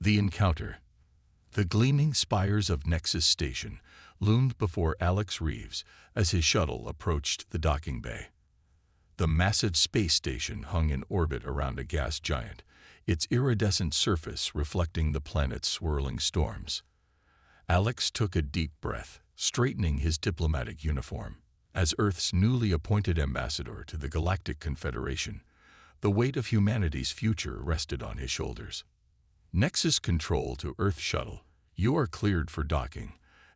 The encounter. The gleaming spires of Nexus Station loomed before Alex Reeves as his shuttle approached the docking bay. The massive space station hung in orbit around a gas giant, its iridescent surface reflecting the planet's swirling storms. Alex took a deep breath, straightening his diplomatic uniform. As Earth's newly appointed ambassador to the Galactic Confederation, the weight of humanity's future rested on his shoulders. Nexus Control to Earth Shuttle. You are cleared for docking.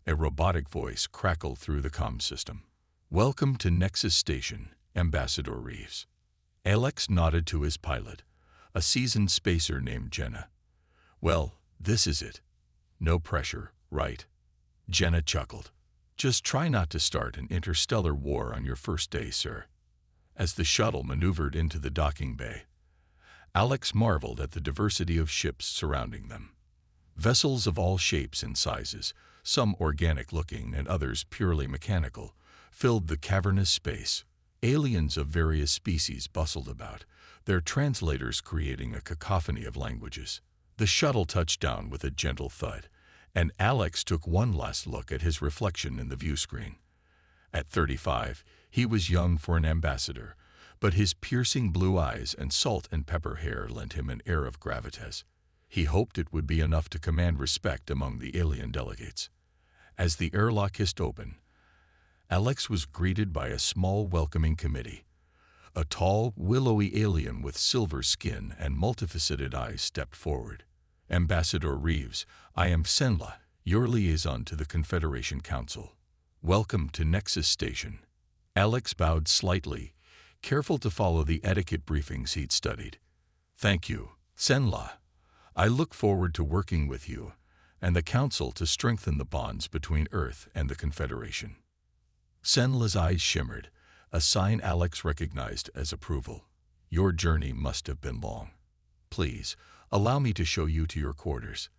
A robotic voice crackled through the comm system. Welcome to Nexus Station, Ambassador Reeves. Alex nodded to his pilot, a seasoned spacer named Jenna. Well, this is it. No pressure, right? Jenna chuckled. Just try not to start an interstellar war on your first day, sir. As the shuttle maneuvered into the docking bay, Alex marveled at the diversity of ships surrounding them. Vessels of all shapes and sizes, some organic-looking and others purely mechanical, filled the cavernous space. Aliens of various species bustled about, their translators creating a cacophony of languages. The shuttle touched down with a gentle thud, and Alex took one last look at his reflection in the viewscreen. At 35, he was young for an ambassador, but his piercing blue eyes and salt and pepper hair lent him an air of gravitas. He hoped it would be enough to command respect among the alien delegates. As the airlock hissed open, Alex was greeted by a small welcoming committee. A tall, willowy alien with silver skin and multifaceted eyes stepped forward. Ambassador Reeves, I am Senla, your liaison to the Confederation Council. Welcome to Nexus Station. Alex bowed slightly, careful to follow the etiquette briefings he'd studied. Thank you, Senla. I look forward to working with you and the Council to strengthen the bonds between Earth and the Confederation. Senla's eyes shimmered, a sign Alex recognized as approval. Your journey must have been long. Please, allow me to show you to your quarters.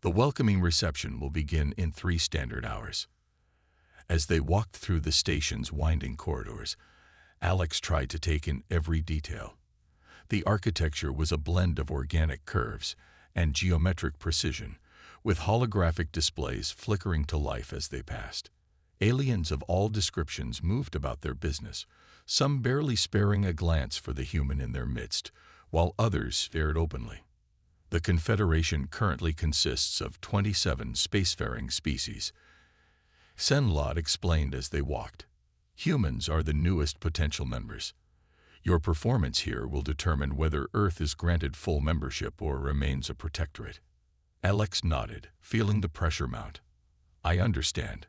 The welcoming reception will begin in 3 standard hours. As they walked through the station's winding corridors, Alex tried to take in every detail. The architecture was a blend of organic curves and geometric precision, with holographic displays flickering to life as they passed. Aliens of all descriptions moved about their business, some barely sparing a glance for the human in their midst, while others stared openly. The Confederation currently consists of 27 spacefaring species. Senlot explained as they walked. Humans are the newest potential members. Your performance here will determine whether Earth is granted full membership or remains a protectorate. Alex nodded, feeling the pressure mount. I understand.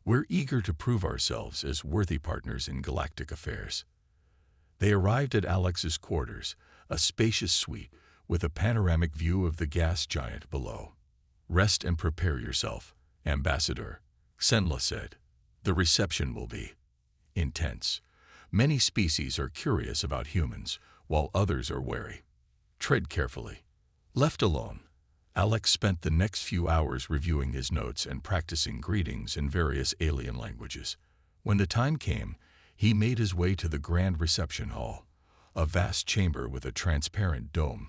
We're eager to prove ourselves as worthy partners in galactic affairs. They arrived at Alex's quarters, a spacious suite with a panoramic view of the gas giant below. Rest and prepare yourself, Ambassador, Senla said. The reception will be intense. Many species are curious about humans, while others are wary. Tread carefully. Left alone, Alex spent the next few hours reviewing his notes and practicing greetings in various alien languages. When the time came, he made his way to the grand reception hall, a vast chamber with a transparent dome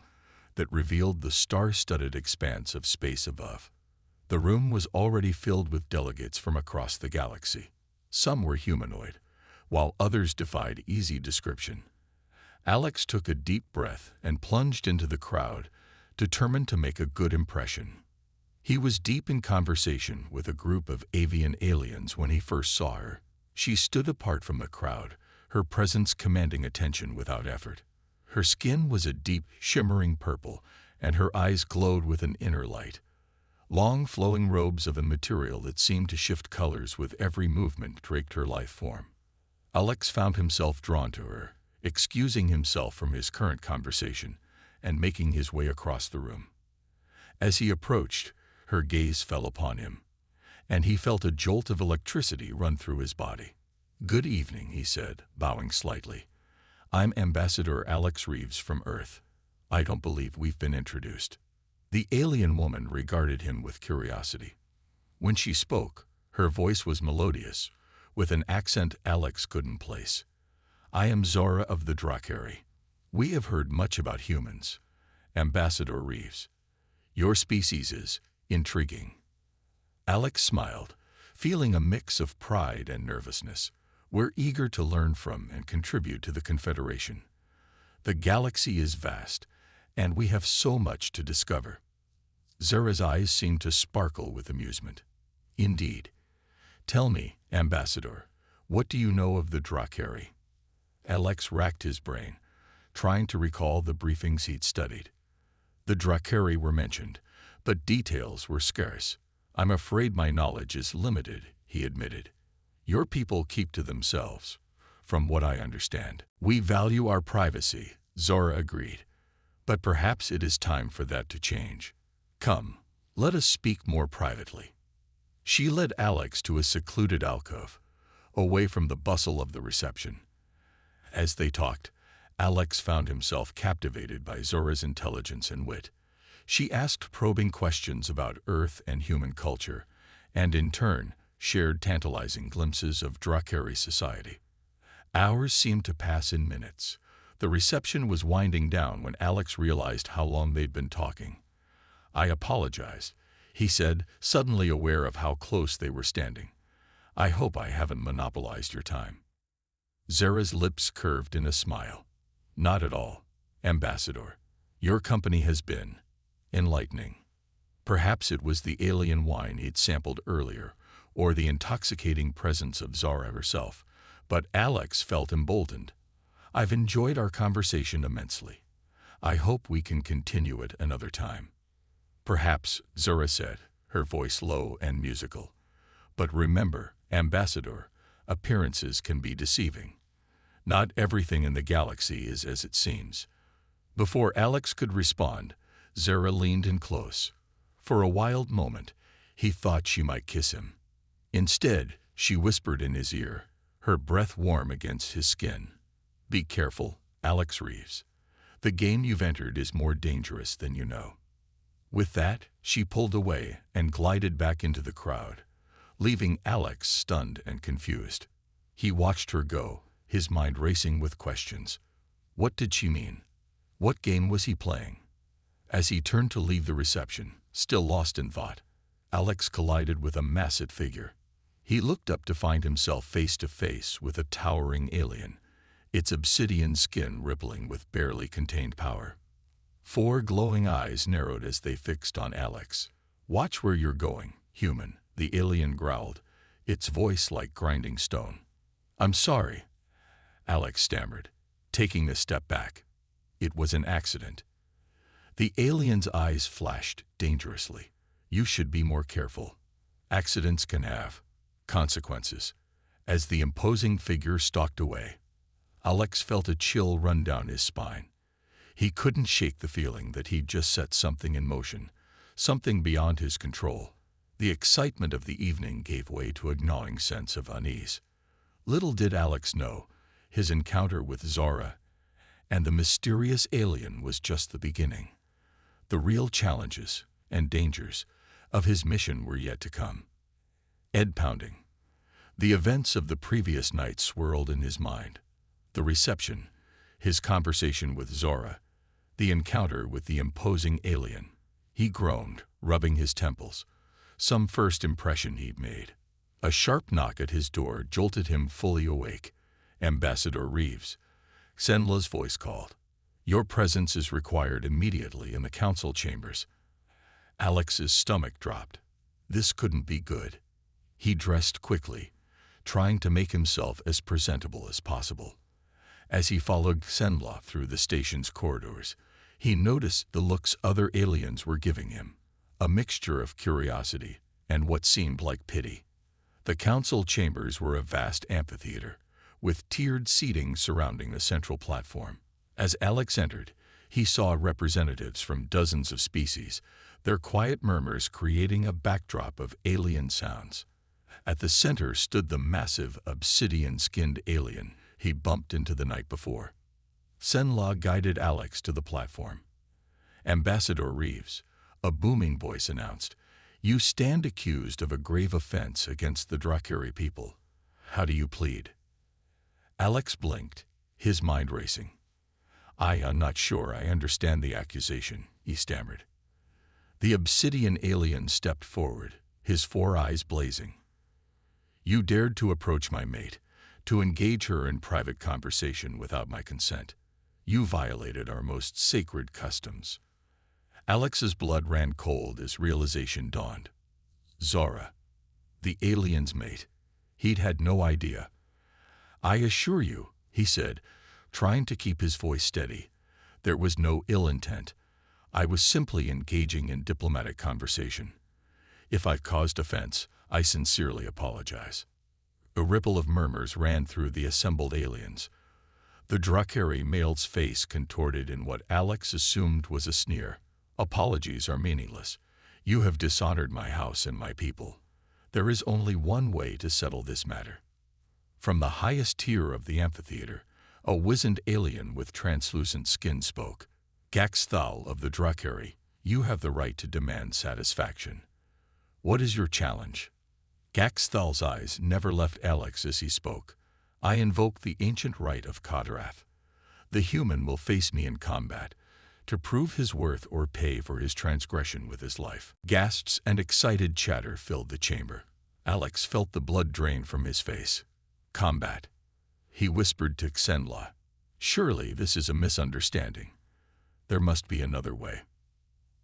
that revealed the star-studded expanse of space above. The room was already filled with delegates from across the galaxy. Some were humanoid, while others defied easy description. Alex took a deep breath and plunged into the crowd, determined to make a good impression. He was deep in conversation with a group of avian aliens when he first saw her. She stood apart from the crowd, her presence commanding attention without effort. Her skin was a deep, shimmering purple, and her eyes glowed with an inner light. Long, flowing robes of a material that seemed to shift colors with every movement draped her life form. Alex found himself drawn to her, excusing himself from his current conversation and making his way across the room. As he approached, her gaze fell upon him, and he felt a jolt of electricity run through his body. Good evening, he said, bowing slightly. I'm Ambassador Alex Reeves from Earth. I don't believe we've been introduced. The alien woman regarded him with curiosity. When she spoke, her voice was melodious, with an accent Alex couldn't place. I am Zora of the Drakari. We have heard much about humans. Ambassador Reeves, Your species is intriguing. Alex smiled, feeling a mix of pride and nervousness. We're eager to learn from and contribute to the Confederation. The galaxy is vast, and we have so much to discover. Zura's eyes seemed to sparkle with amusement. Indeed. Tell me, Ambassador, what do you know of the Drakari? Alex racked his brain, trying to recall the briefings he'd studied. The Drakari were mentioned, but details were scarce. I'm afraid my knowledge is limited, he admitted. Your people keep to themselves, from what I understand. We value our privacy, Zora agreed. But perhaps it is time for that to change. Come, let us speak more privately. She led Alex to a secluded alcove, away from the bustle of the reception. As they talked, Alex found himself captivated by Zora's intelligence and wit. She asked probing questions about Earth and human culture, and in turn, shared tantalizing glimpses of Drakari society. Hours seemed to pass in minutes. The reception was winding down when Alex realized how long they'd been talking. I apologized, he said, suddenly aware of how close they were standing. I hope I haven't monopolized your time. Zara's lips curved in a smile. Not at all, Ambassador. Your company has been enlightening. Perhaps it was the alien wine he'd sampled earlier, or the intoxicating presence of Zara herself, but Alex felt emboldened. I've enjoyed our conversation immensely. I hope we can continue it another time. Perhaps, Zora said, her voice low and musical. But remember, Ambassador, appearances can be deceiving. Not everything in the galaxy is as it seems. Before Alex could respond, Zara leaned in close. For a wild moment, he thought she might kiss him. Instead, she whispered in his ear, her breath warm against his skin. Be careful, Alex Reeves. The game you've entered is more dangerous than you know. With that, she pulled away and glided back into the crowd, leaving Alex stunned and confused. He watched her go, his mind racing with questions. What did she mean? What game was he playing? As he turned to leave the reception, still lost in thought, Alex collided with a massive figure. He looked up to find himself face to face with a towering alien, its obsidian skin rippling with barely contained power. 4 glowing eyes narrowed as they fixed on Alex. Watch where you're going, human, the alien growled, its voice like grinding stone. I'm sorry, Alex stammered, taking a step back. It was an accident. The alien's eyes flashed dangerously. You should be more careful. Accidents can have consequences. As the imposing figure stalked away, Alex felt a chill run down his spine. He couldn't shake the feeling that he'd just set something in motion, something beyond his control. The excitement of the evening gave way to a gnawing sense of unease. Little did Alex know, his encounter with Zora and the mysterious alien was just the beginning. The real challenges and dangers of his mission were yet to come. Head pounding. The events of the previous night swirled in his mind. The reception, his conversation with Zora, the encounter with the imposing alien. He groaned, rubbing his temples. Some first impression he'd made. A sharp knock at his door jolted him fully awake. Ambassador Reeves, Senla's voice called. Your presence is required immediately in the council chambers. Alex's stomach dropped. This couldn't be good. He dressed quickly, trying to make himself as presentable as possible. As he followed Senla through the station's corridors, he noticed the looks other aliens were giving him, a mixture of curiosity and what seemed like pity. The council chambers were a vast amphitheater, with tiered seating surrounding the central platform. As Alex entered, he saw representatives from dozens of species, their quiet murmurs creating a backdrop of alien sounds. At the center stood the massive, obsidian-skinned alien he bumped into the night before. Senla guided Alex to the platform. Ambassador Reeves, a booming voice announced, you stand accused of a grave offense against the Drakari people. How do you plead? Alex blinked, his mind racing. I'm not sure I understand the accusation, he stammered. The obsidian alien stepped forward, his 4 eyes blazing. You dared to approach my mate, to engage her in private conversation without my consent. You violated our most sacred customs. Alex's blood ran cold as realization dawned. Zara, the alien's mate. He'd had no idea. I assure you, he said, trying to keep his voice steady, there was no ill intent. I was simply engaging in diplomatic conversation. If I've caused offense, I sincerely apologize. A ripple of murmurs ran through the assembled aliens. The Drukhari male's face contorted in what Alex assumed was a sneer. Apologies are meaningless. You have dishonored my house and my people. There is only one way to settle this matter. From the highest tier of the amphitheater, a wizened alien with translucent skin spoke. Gaxthal of the Drukhari, you have the right to demand satisfaction. What is your challenge? Gaxthal's eyes never left Alex as he spoke. I invoke the ancient right of Kadrath. The human will face me in combat, to prove his worth or pay for his transgression with his life. Gasps and excited chatter filled the chamber. Alex felt the blood drain from his face. Combat. He whispered to Xenla. Surely this is a misunderstanding. There must be another way.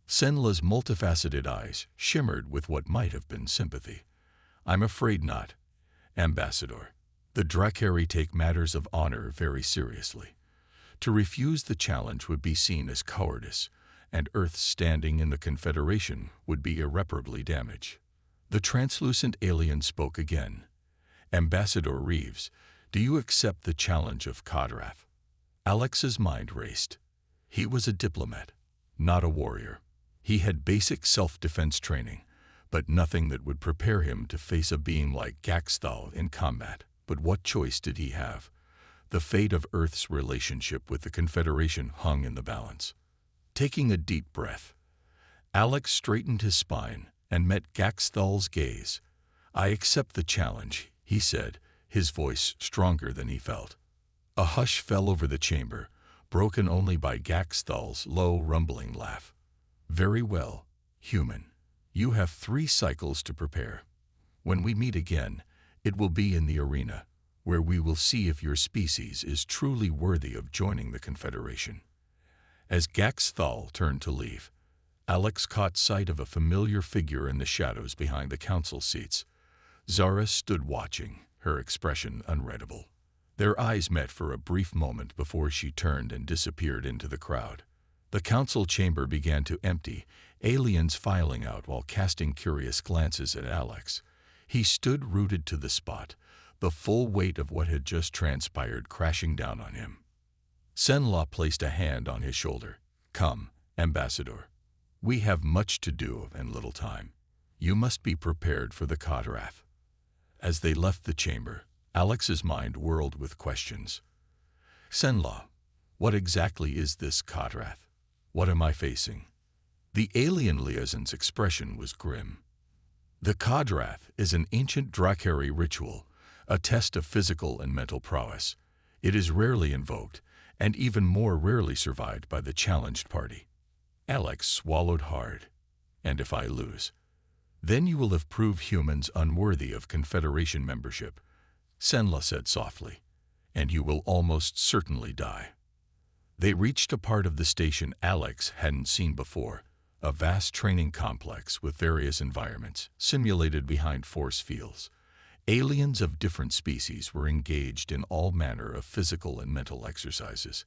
Senla's multifaceted eyes shimmered with what might have been sympathy. I'm afraid not, Ambassador. The Drukhari take matters of honor very seriously. To refuse the challenge would be seen as cowardice, and Earth's standing in the Confederation would be irreparably damaged. The translucent alien spoke again. Ambassador Reeves, do you accept the challenge of Kadrath? Alex's mind raced. He was a diplomat, not a warrior. He had basic self-defense training, but nothing that would prepare him to face a being like Gaxthal in combat. But what choice did he have? The fate of Earth's relationship with the Confederation hung in the balance. Taking a deep breath, Alex straightened his spine and met Gaxthal's gaze. I accept the challenge, he said, his voice stronger than he felt. A hush fell over the chamber, broken only by Gaxthal's low, rumbling laugh. Very well, human. You have 3 cycles to prepare. When we meet again, it will be in the arena, where we will see if your species is truly worthy of joining the Confederation. As Gaxthal turned to leave, Alex caught sight of a familiar figure in the shadows behind the council seats. Zara stood watching, her expression unreadable. Their eyes met for a brief moment before she turned and disappeared into the crowd. The council chamber began to empty, aliens filing out while casting curious glances at Alex. He stood rooted to the spot, the full weight of what had just transpired crashing down on him. Senla placed a hand on his shoulder. Come, Ambassador. We have much to do and little time. You must be prepared for the Kadrath. As they left the chamber, Alex's mind whirled with questions. Senla, what exactly is this Kadrath? What am I facing? The alien liaison's expression was grim. The Kadrath is an ancient Drukhari ritual, a test of physical and mental prowess. It is rarely invoked, and even more rarely survived by the challenged party. Alex swallowed hard. And if I lose? Then you will have proved humans unworthy of Confederation membership, Senla said softly, and you will almost certainly die. They reached a part of the station Alex hadn't seen before, a vast training complex with various environments simulated behind force fields. Aliens of different species were engaged in all manner of physical and mental exercises.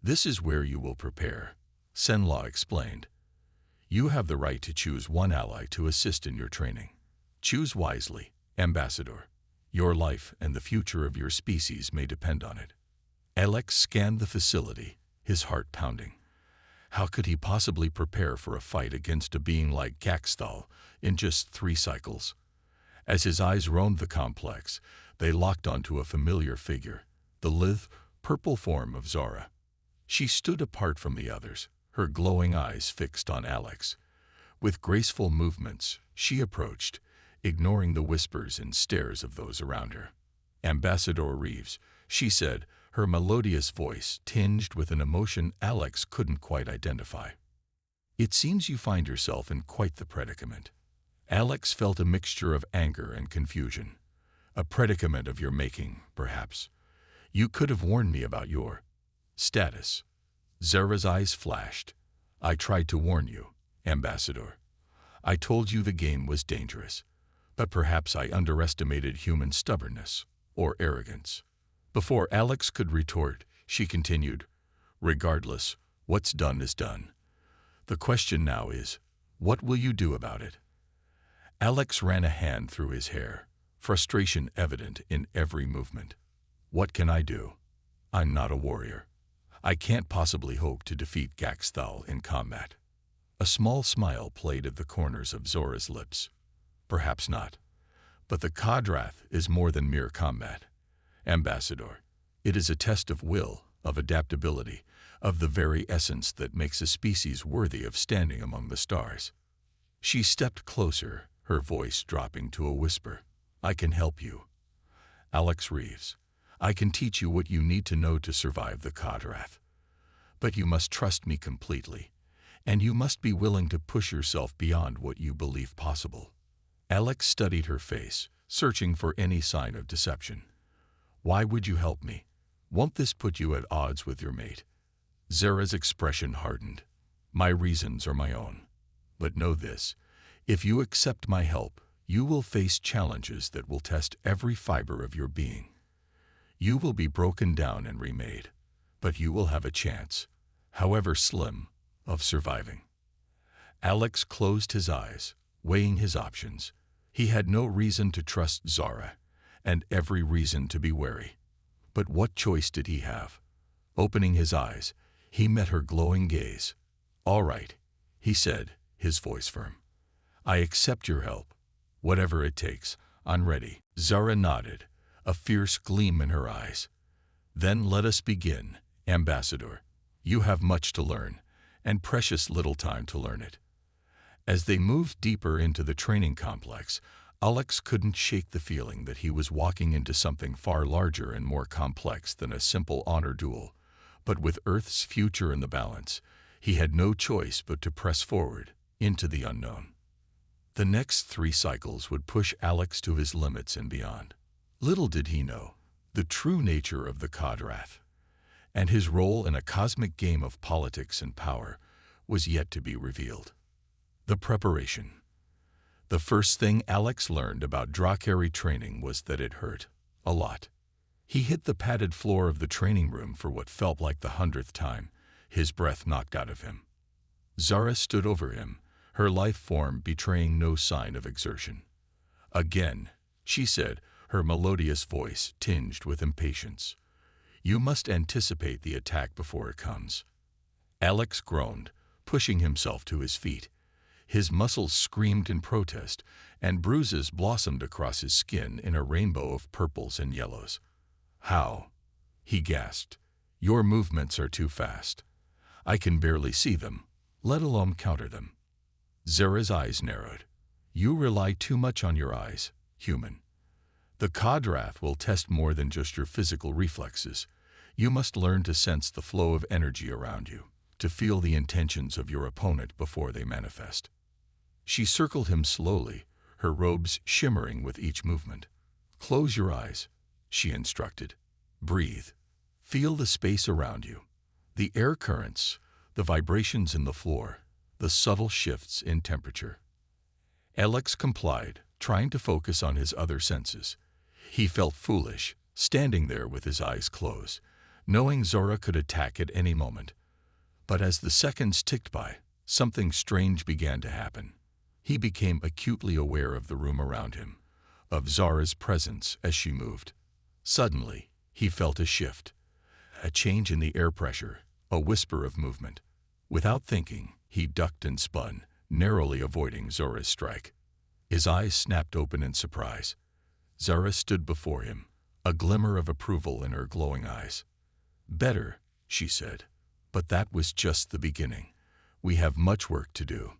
This is where you will prepare, Senla explained. You have the right to choose one ally to assist in your training. Choose wisely, Ambassador. Your life and the future of your species may depend on it. Alex scanned the facility, his heart pounding. How could he possibly prepare for a fight against a being like Gaxthal in just 3 cycles? As his eyes roamed the complex, they locked onto a familiar figure, the lithe, purple form of Zara. She stood apart from the others, her glowing eyes fixed on Alex. With graceful movements, she approached, ignoring the whispers and stares of those around her. Ambassador Reeves, she said, her melodious voice tinged with an emotion Alex couldn't quite identify. It seems you find yourself in quite the predicament. Alex felt a mixture of anger and confusion. A predicament of your making, perhaps. You could have warned me about your status. Zara's eyes flashed. I tried to warn you, Ambassador. I told you the game was dangerous, but perhaps I underestimated human stubbornness or arrogance. Before Alex could retort, she continued, regardless, what's done is done. The question now is, what will you do about it? Alex ran a hand through his hair, frustration evident in every movement. What can I do? I'm not a warrior. I can't possibly hope to defeat Gaxthal in combat. A small smile played at the corners of Zora's lips. Perhaps not. But the Kadrath is more than mere combat. Ambassador, it is a test of will, of adaptability, of the very essence that makes a species worthy of standing among the stars. She stepped closer, her voice dropping to a whisper. I can help you. Alex Reeves, I can teach you what you need to know to survive the Kadrath. But you must trust me completely, and you must be willing to push yourself beyond what you believe possible. Alex studied her face, searching for any sign of deception. Why would you help me? Won't this put you at odds with your mate? Zara's expression hardened. My reasons are my own. But know this, if you accept my help, you will face challenges that will test every fiber of your being. You will be broken down and remade, but you will have a chance, however slim, of surviving. Alex closed his eyes, weighing his options. He had no reason to trust Zara, and every reason to be wary. But what choice did he have? Opening his eyes, he met her glowing gaze. All right, he said, his voice firm. I accept your help. Whatever it takes, I'm ready. Zara nodded, a fierce gleam in her eyes. Then let us begin, Ambassador. You have much to learn, and precious little time to learn it. As they moved deeper into the training complex, Alex couldn't shake the feeling that he was walking into something far larger and more complex than a simple honor duel. But with Earth's future in the balance, he had no choice but to press forward, into the unknown. The next 3 cycles would push Alex to his limits and beyond. Little did he know the true nature of the Kadrath, and his role in a cosmic game of politics and power was yet to be revealed. The preparation. The first thing Alex learned about Drakari training was that it hurt. A lot. He hit the padded floor of the training room for what felt like the 100th time, his breath knocked out of him. Zara stood over him, her life form betraying no sign of exertion. Again, she said, her melodious voice tinged with impatience. You must anticipate the attack before it comes. Alex groaned, pushing himself to his feet. His muscles screamed in protest, and bruises blossomed across his skin in a rainbow of purples and yellows. How? He gasped. Your movements are too fast. I can barely see them, let alone counter them. Zara's eyes narrowed. You rely too much on your eyes, human. The Kadrath will test more than just your physical reflexes. You must learn to sense the flow of energy around you, to feel the intentions of your opponent before they manifest. She circled him slowly, her robes shimmering with each movement. Close your eyes, she instructed. Breathe. Feel the space around you, the air currents, the vibrations in the floor, the subtle shifts in temperature. Alex complied, trying to focus on his other senses. He felt foolish, standing there with his eyes closed, knowing Zora could attack at any moment. But as the seconds ticked by, something strange began to happen. He became acutely aware of the room around him, of Zara's presence as she moved. Suddenly, he felt a shift, a change in the air pressure, a whisper of movement. Without thinking, he ducked and spun, narrowly avoiding Zora's strike. His eyes snapped open in surprise. Zara stood before him, a glimmer of approval in her glowing eyes. Better, she said, but that was just the beginning. We have much work to do.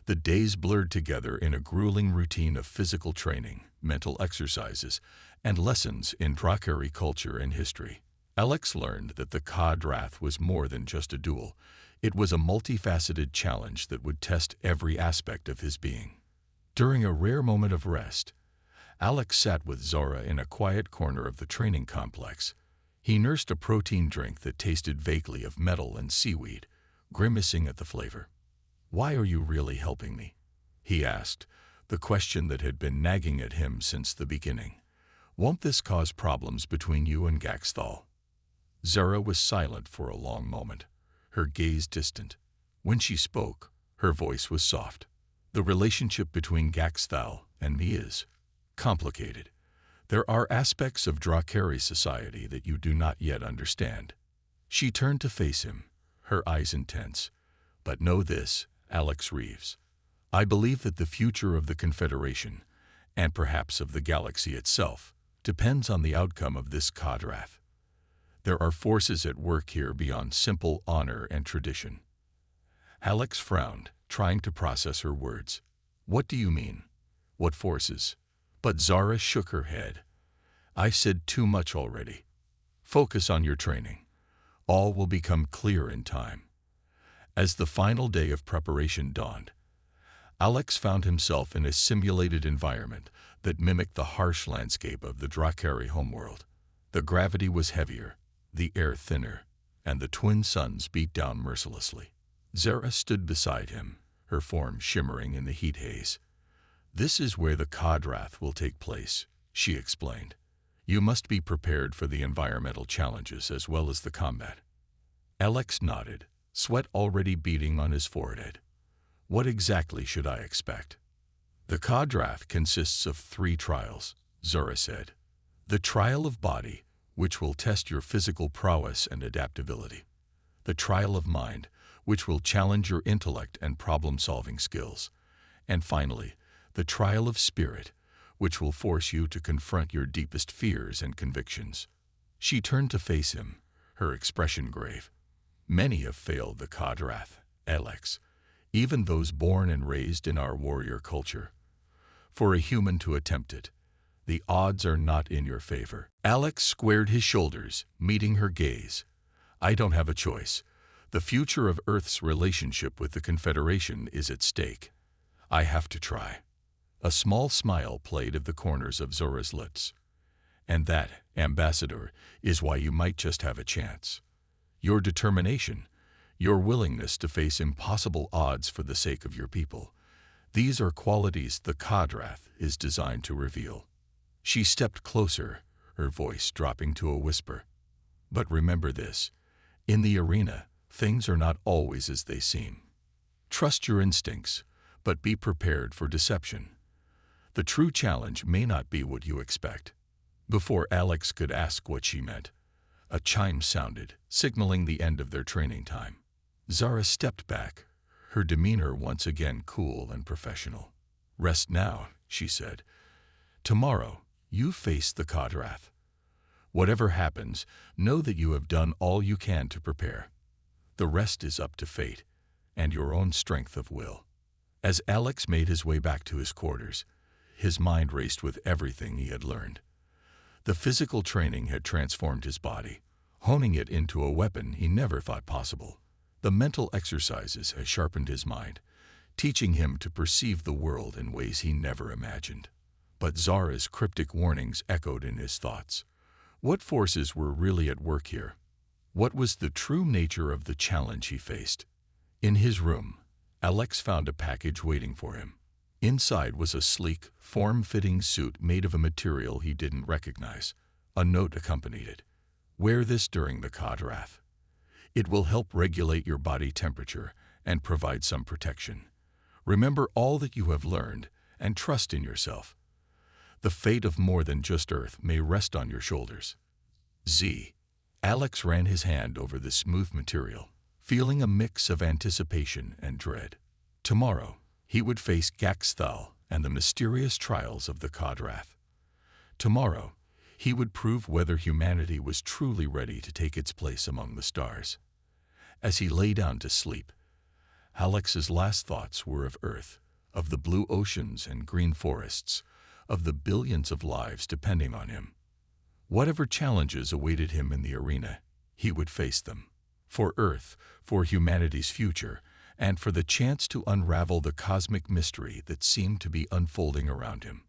The days blurred together in a grueling routine of physical training, mental exercises, and lessons in Drakari culture and history. Alex learned that the Kadrath was more than just a duel. It was a multifaceted challenge that would test every aspect of his being. During a rare moment of rest, Alex sat with Zara in a quiet corner of the training complex. He nursed a protein drink that tasted vaguely of metal and seaweed, grimacing at the flavor. "Why are you really helping me?" he asked, the question that had been nagging at him since the beginning. "Won't this cause problems between you and Gaxthal?" Zara was silent for a long moment, her gaze distant. When she spoke, her voice was soft. "The relationship between Gaxthal and me is complicated. There are aspects of Drakari society that you do not yet understand." She turned to face him, her eyes intense. "But know this, Alex Reeves. I believe that the future of the Confederation, and perhaps of the galaxy itself, depends on the outcome of this Kadrath. There are forces at work here beyond simple honor and tradition." Alex frowned, trying to process her words. "What do you mean? What forces?" But Zara shook her head. "I said too much already. Focus on your training. All will become clear in time." As the final day of preparation dawned, Alex found himself in a simulated environment that mimicked the harsh landscape of the Drakari homeworld. The gravity was heavier, the air thinner, and the twin suns beat down mercilessly. Zara stood beside him, her form shimmering in the heat haze. "This is where the Kadrath will take place," she explained. "You must be prepared for the environmental challenges as well as the combat." Alex nodded, sweat already beading on his forehead. "What exactly should I expect?" "The Kadrath consists of 3 trials," Zara said. "The trial of body, which will test your physical prowess and adaptability. The trial of mind, which will challenge your intellect and problem-solving skills. And finally, the trial of spirit, which will force you to confront your deepest fears and convictions." She turned to face him, her expression grave. "Many have failed the Kadrath, Alex, even those born and raised in our warrior culture. For a human to attempt it, the odds are not in your favor." Alex squared his shoulders, meeting her gaze. "I don't have a choice. The future of Earth's relationship with the Confederation is at stake. I have to try." A small smile played at the corners of Zora's lips. "And that, Ambassador, is why you might just have a chance. Your determination, your willingness to face impossible odds for the sake of your people, these are qualities the Kadrath is designed to reveal." She stepped closer, her voice dropping to a whisper. "But remember this, in the arena, things are not always as they seem. Trust your instincts, but be prepared for deception. The true challenge may not be what you expect." Before Alex could ask what she meant, a chime sounded, signaling the end of their training time. Zara stepped back, her demeanor once again cool and professional. "Rest now," she said. "Tomorrow, you face the Kadrath. Whatever happens, know that you have done all you can to prepare. The rest is up to fate and your own strength of will." As Alex made his way back to his quarters, his mind raced with everything he had learned. The physical training had transformed his body, honing it into a weapon he never thought possible. The mental exercises had sharpened his mind, teaching him to perceive the world in ways he never imagined. But Zara's cryptic warnings echoed in his thoughts. What forces were really at work here? What was the true nature of the challenge he faced? In his room, Alex found a package waiting for him. Inside was a sleek, form-fitting suit made of a material he didn't recognize. A note accompanied it. "Wear this during the Kadrath. It will help regulate your body temperature and provide some protection. Remember all that you have learned and trust in yourself. The fate of more than just Earth may rest on your shoulders." Alex ran his hand over the smooth material, feeling a mix of anticipation and dread. Tomorrow, he would face Gaxthal and the mysterious trials of the Kadrath. Tomorrow, he would prove whether humanity was truly ready to take its place among the stars. As he lay down to sleep, Alex's last thoughts were of Earth, of the blue oceans and green forests, of the billions of lives depending on him. Whatever challenges awaited him in the arena, he would face them. For Earth, for humanity's future, and for the chance to unravel the cosmic mystery that seemed to be unfolding around him.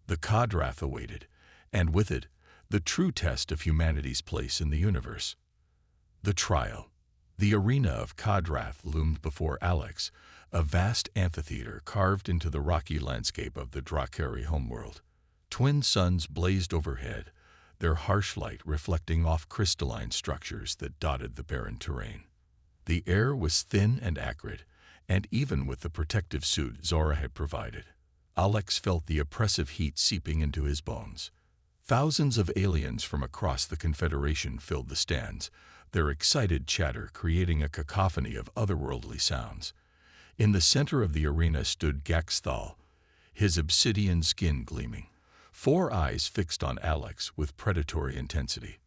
The Kodrath awaited, and with it, the true test of humanity's place in the universe. The trial. The arena of Kodrath loomed before Alex, a vast amphitheater carved into the rocky landscape of the Drakari homeworld. Twin suns blazed overhead, their harsh light reflecting off crystalline structures that dotted the barren terrain. The air was thin and acrid, and even with the protective suit Zora had provided, Alex felt the oppressive heat seeping into his bones. Thousands of aliens from across the Confederation filled the stands, their excited chatter creating a cacophony of otherworldly sounds. In the center of the arena stood Gaxthal, his obsidian skin gleaming, 4 eyes fixed on Alex with predatory intensity.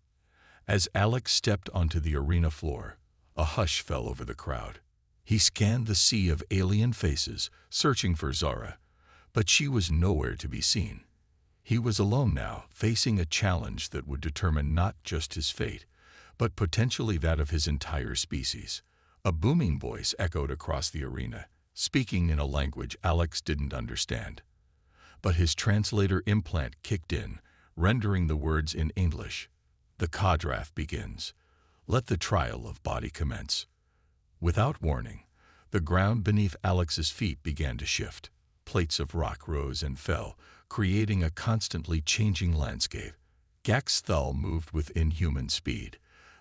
As Alex stepped onto the arena floor, a hush fell over the crowd. He scanned the sea of alien faces, searching for Zara, but she was nowhere to be seen. He was alone now, facing a challenge that would determine not just his fate, but potentially that of his entire species. A booming voice echoed across the arena, speaking in a language Alex didn't understand. But his translator implant kicked in, rendering the words in English. The Kodrath begins. Let the trial of body commence. Without warning, the ground beneath Alex's feet began to shift. Plates of rock rose and fell, creating a constantly changing landscape. Gaxthal moved with inhuman speed,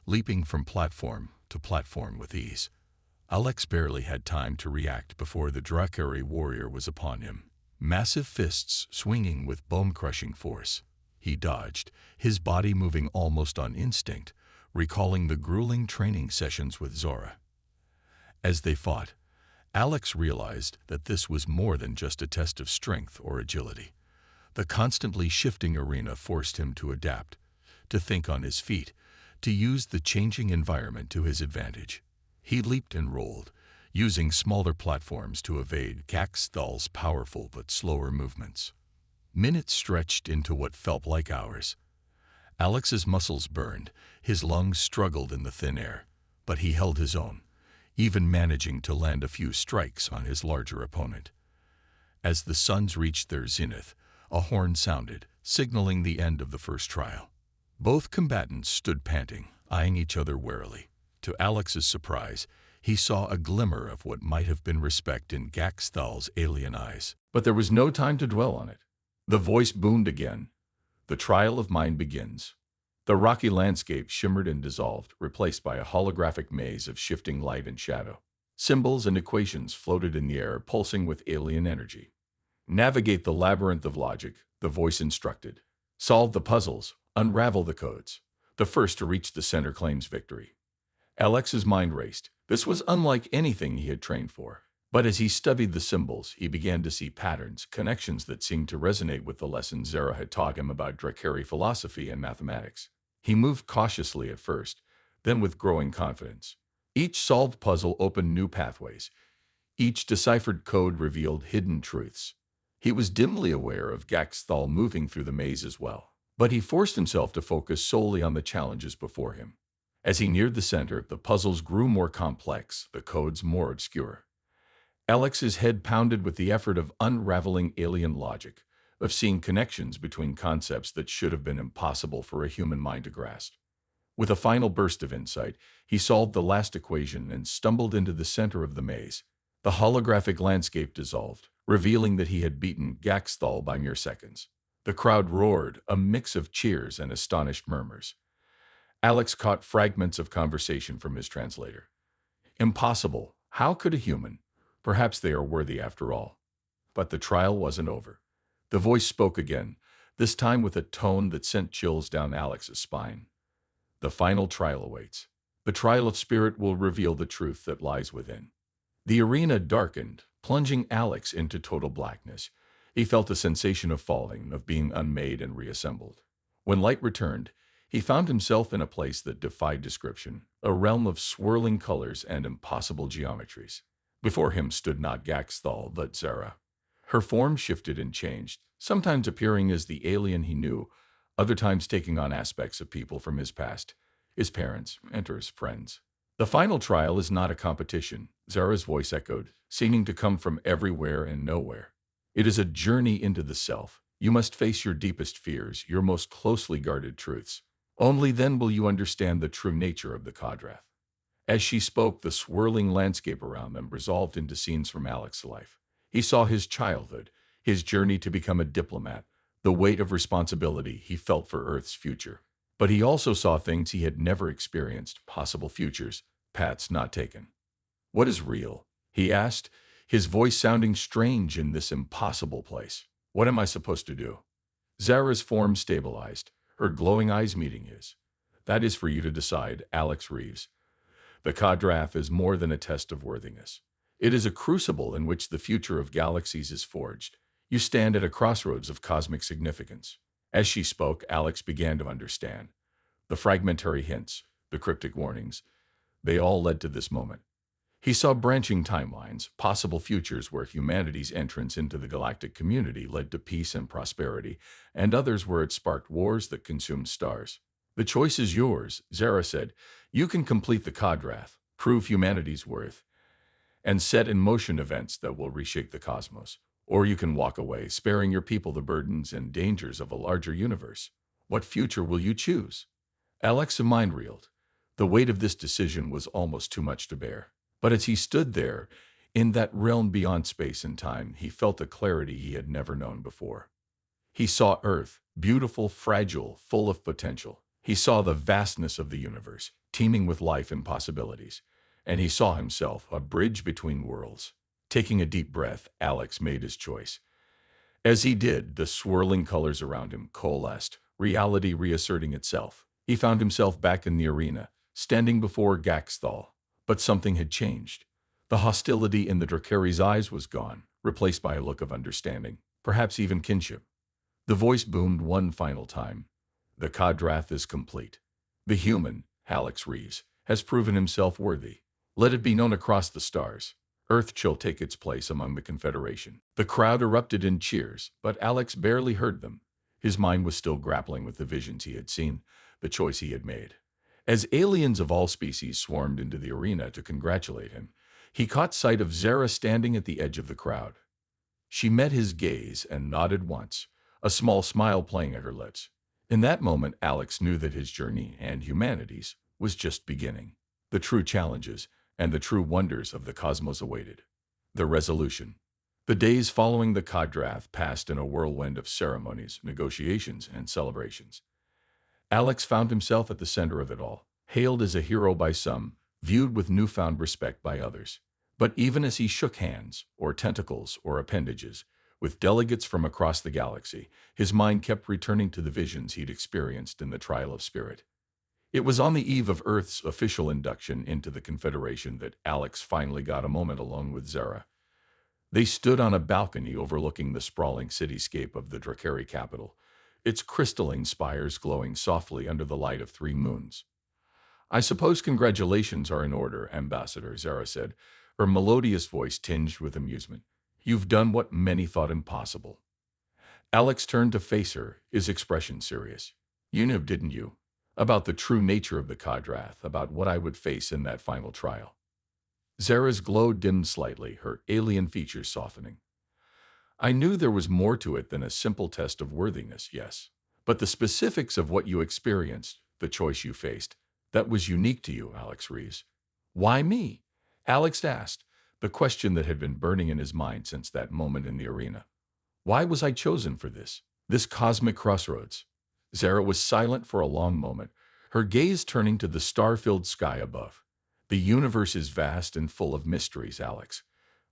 leaping from platform to platform with ease. Alex barely had time to react before the Drakari warrior was upon him, massive fists swinging with bone-crushing force. He dodged, his body moving almost on instinct, recalling the grueling training sessions with Zora. As they fought, Alex realized that this was more than just a test of strength or agility. The constantly shifting arena forced him to adapt, to think on his feet, to use the changing environment to his advantage. He leaped and rolled, using smaller platforms to evade Gaxthal's powerful but slower movements. Minutes stretched into what felt like hours. Alex's muscles burned, his lungs struggled in the thin air, but he held his own, even managing to land a few strikes on his larger opponent. As the suns reached their zenith, a horn sounded, signaling the end of the first trial. Both combatants stood panting, eyeing each other warily. To Alex's surprise, he saw a glimmer of what might have been respect in Gaxthal's alien eyes. But there was no time to dwell on it. The voice boomed again. The trial of mind begins. The rocky landscape shimmered and dissolved, replaced by a holographic maze of shifting light and shadow. Symbols and equations floated in the air, pulsing with alien energy. Navigate the labyrinth of logic, the voice instructed. Solve the puzzles, unravel the codes. The first to reach the center claims victory. Alex's mind raced. This was unlike anything he had trained for. But as he studied the symbols, he began to see patterns, connections that seemed to resonate with the lessons Zara had taught him about Drakari philosophy and mathematics. He moved cautiously at first, then with growing confidence. Each solved puzzle opened new pathways. Each deciphered code revealed hidden truths. He was dimly aware of Gaxthal moving through the maze as well, but he forced himself to focus solely on the challenges before him. As he neared the center, the puzzles grew more complex, the codes more obscure. Alex's head pounded with the effort of unraveling alien logic, of seeing connections between concepts that should have been impossible for a human mind to grasp. With a final burst of insight, he solved the last equation and stumbled into the center of the maze. The holographic landscape dissolved, revealing that he had beaten Gaxthal by mere seconds. The crowd roared, a mix of cheers and astonished murmurs. Alex caught fragments of conversation from his translator. Impossible. How could a human? Perhaps they are worthy after all. But the trial wasn't over. The voice spoke again, this time with a tone that sent chills down Alex's spine. The final trial awaits. The trial of spirit will reveal the truth that lies within. The arena darkened, plunging Alex into total blackness. He felt a sensation of falling, of being unmade and reassembled. When light returned, he found himself in a place that defied description, a realm of swirling colors and impossible geometries. Before him stood not Gaxthal, but Zara. Her form shifted and changed, sometimes appearing as the alien he knew, other times taking on aspects of people from his past, his parents and his friends. The final trial is not a competition, Zara's voice echoed, seeming to come from everywhere and nowhere. It is a journey into the self. You must face your deepest fears, your most closely guarded truths. Only then will you understand the true nature of the Kadrath. As she spoke, the swirling landscape around them resolved into scenes from Alex's life. He saw his childhood, his journey to become a diplomat, the weight of responsibility he felt for Earth's future. But he also saw things he had never experienced, possible futures, paths not taken. What is real? He asked, his voice sounding strange in this impossible place. What am I supposed to do? Zara's form stabilized, her glowing eyes meeting his. That is for you to decide, Alex Reeves. The Kadrath is more than a test of worthiness. It is a crucible in which the future of galaxies is forged. You stand at a crossroads of cosmic significance. As she spoke, Alex began to understand. The fragmentary hints, the cryptic warnings, they all led to this moment. He saw branching timelines, possible futures where humanity's entrance into the galactic community led to peace and prosperity, and others where it sparked wars that consumed stars. The choice is yours, Zara said. You can complete the Kadrath, prove humanity's worth, and set in motion events that will reshape the cosmos. Or you can walk away, sparing your people the burdens and dangers of a larger universe. What future will you choose? Alex's mind reeled. The weight of this decision was almost too much to bear. But as he stood there, in that realm beyond space and time, he felt a clarity he had never known before. He saw Earth, beautiful, fragile, full of potential. He saw the vastness of the universe, teeming with life and possibilities. And he saw himself, a bridge between worlds. Taking a deep breath, Alex made his choice. As he did, the swirling colors around him coalesced, reality reasserting itself. He found himself back in the arena, standing before Gaxthal. But something had changed. The hostility in the Drakari's eyes was gone, replaced by a look of understanding, perhaps even kinship. The voice boomed one final time. The Kadrath is complete. The human, Alex Reeves, has proven himself worthy. Let it be known across the stars. Earth shall take its place among the Confederation. The crowd erupted in cheers, but Alex barely heard them. His mind was still grappling with the visions he had seen, the choice he had made. As aliens of all species swarmed into the arena to congratulate him, he caught sight of Zara standing at the edge of the crowd. She met his gaze and nodded once, a small smile playing at her lips. In that moment, Alex knew that his journey, and humanity's, was just beginning. The true challenges and the true wonders of the cosmos awaited. The resolution. The days following the Kadrath passed in a whirlwind of ceremonies, negotiations, and celebrations. Alex found himself at the center of it all, hailed as a hero by some, viewed with newfound respect by others. But even as he shook hands, or tentacles, or appendages, with delegates from across the galaxy, his mind kept returning to the visions he'd experienced in the Trial of Spirit. It was on the eve of Earth's official induction into the Confederation that Alex finally got a moment alone with Zara. They stood on a balcony overlooking the sprawling cityscape of the Drakari capital, its crystalline spires glowing softly under the light of 3 moons. I suppose congratulations are in order, Ambassador, Zara said, her melodious voice tinged with amusement. You've done what many thought impossible. Alex turned to face her, his expression serious. You knew, didn't you? About the true nature of the Kadrath, about what I would face in that final trial. Zara's glow dimmed slightly, her alien features softening. I knew there was more to it than a simple test of worthiness, yes. But the specifics of what you experienced, the choice you faced, that was unique to you, Alex Reeves. Why me? Alex asked, the question that had been burning in his mind since that moment in the arena. Why was I chosen for this cosmic crossroads? Zara was silent for a long moment, her gaze turning to the star-filled sky above. The universe is vast and full of mysteries, Alex.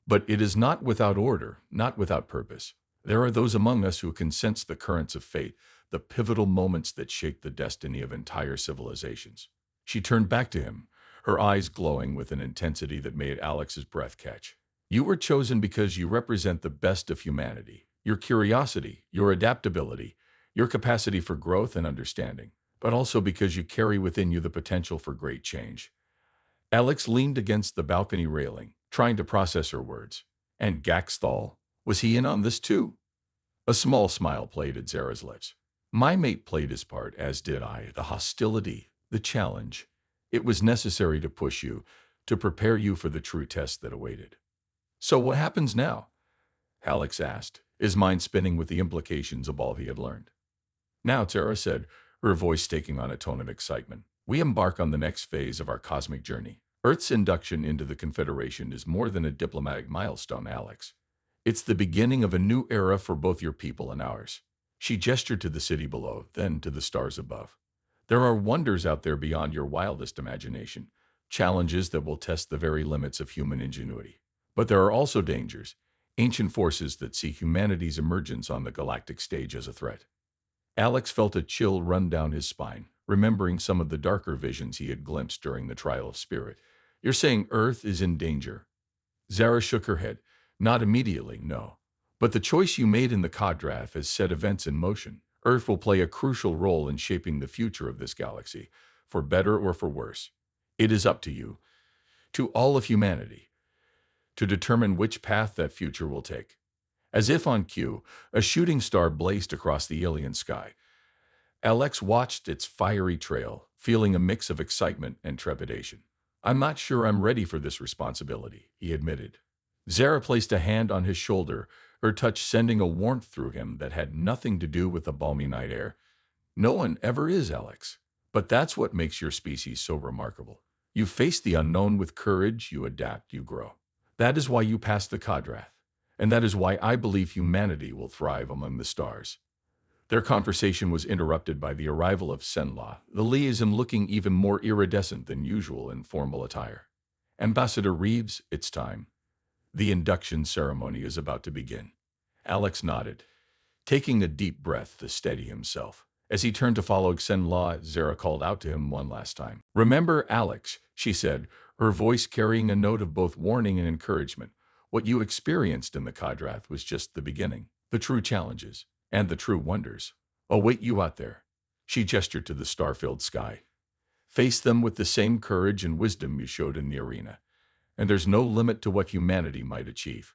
But it is not without order, not without purpose. There are those among us who can sense the currents of fate, the pivotal moments that shape the destiny of entire civilizations. She turned back to him, her eyes glowing with an intensity that made Alex's breath catch. You were chosen because you represent the best of humanity, your curiosity, your adaptability, your capacity for growth and understanding, but also because you carry within you the potential for great change. Alex leaned against the balcony railing, trying to process her words. And Gaxthal, was he in on this too? A small smile played at Zara's lips. My mate played his part, as did I. The hostility, the challenge. It was necessary to push you, to prepare you for the true test that awaited. So what happens now? Alex asked, his mind spinning with the implications of all he had learned. Now, Tara said, her voice taking on a tone of excitement, we embark on the next phase of our cosmic journey. Earth's induction into the Confederation is more than a diplomatic milestone, Alex. It's the beginning of a new era for both your people and ours. She gestured to the city below, then to the stars above. There are wonders out there beyond your wildest imagination, challenges that will test the very limits of human ingenuity. But there are also dangers, ancient forces that see humanity's emergence on the galactic stage as a threat. Alex felt a chill run down his spine, remembering some of the darker visions he had glimpsed during the trial of spirit. You're saying Earth is in danger? Zara shook her head. Not immediately, no. But the choice you made in the Kodrath has set events in motion. Earth will play a crucial role in shaping the future of this galaxy, for better or for worse. It is up to you, to all of humanity, to determine which path that future will take. As if on cue, a shooting star blazed across the alien sky. Alex watched its fiery trail, feeling a mix of excitement and trepidation. I'm not sure I'm ready for this responsibility, he admitted. Zara placed a hand on his shoulder, her touch sending a warmth through him that had nothing to do with the balmy night air. No one ever is, Alex. But that's what makes your species so remarkable. You face the unknown with courage, you adapt, you grow. That is why you passed the Kodrath. And that is why I believe humanity will thrive among the stars. Their conversation was interrupted by the arrival of Senla, the liaison looking even more iridescent than usual in formal attire. Ambassador Reeves, it's time. The induction ceremony is about to begin. Alex nodded, taking a deep breath to steady himself. As he turned to follow Senla, Zara called out to him one last time. Remember, Alex, she said, her voice carrying a note of both warning and encouragement. What you experienced in the Kodrath was just the beginning. The true challenges and the true wonders await you out there. She gestured to the star-filled sky. Face them with the same courage and wisdom you showed in the arena, and there's no limit to what humanity might achieve.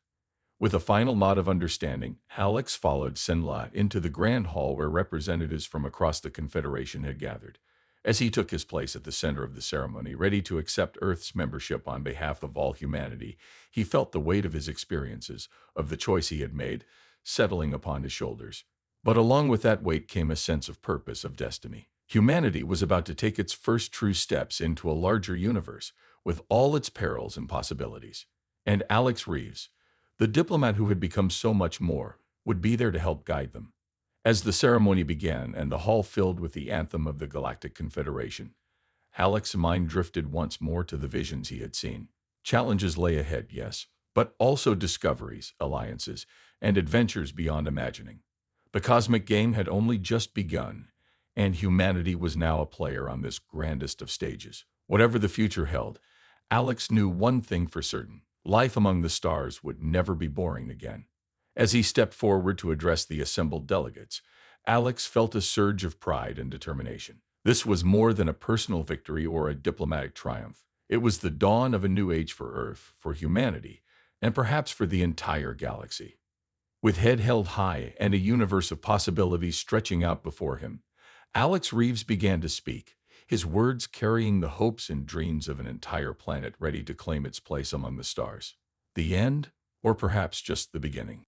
With a final nod of understanding, Alex followed Senla into the grand hall where representatives from across the Confederation had gathered. As he took his place at the center of the ceremony, ready to accept Earth's membership on behalf of all humanity, he felt the weight of his experiences, of the choice he had made, settling upon his shoulders. But along with that weight came a sense of purpose, of destiny. Humanity was about to take its first true steps into a larger universe, with all its perils and possibilities. And Alex Reeves, the diplomat who had become so much more, would be there to help guide them. As the ceremony began and the hall filled with the anthem of the Galactic Confederation, Alex's mind drifted once more to the visions he had seen. Challenges lay ahead, yes, but also discoveries, alliances, and adventures beyond imagining. The cosmic game had only just begun, and humanity was now a player on this grandest of stages. Whatever the future held, Alex knew one thing for certain. Life among the stars would never be boring again. As he stepped forward to address the assembled delegates, Alex felt a surge of pride and determination. This was more than a personal victory or a diplomatic triumph. It was the dawn of a new age for Earth, for humanity, and perhaps for the entire galaxy. With head held high and a universe of possibilities stretching out before him, Alex Reeves began to speak, his words carrying the hopes and dreams of an entire planet ready to claim its place among the stars. The end, or perhaps just the beginning.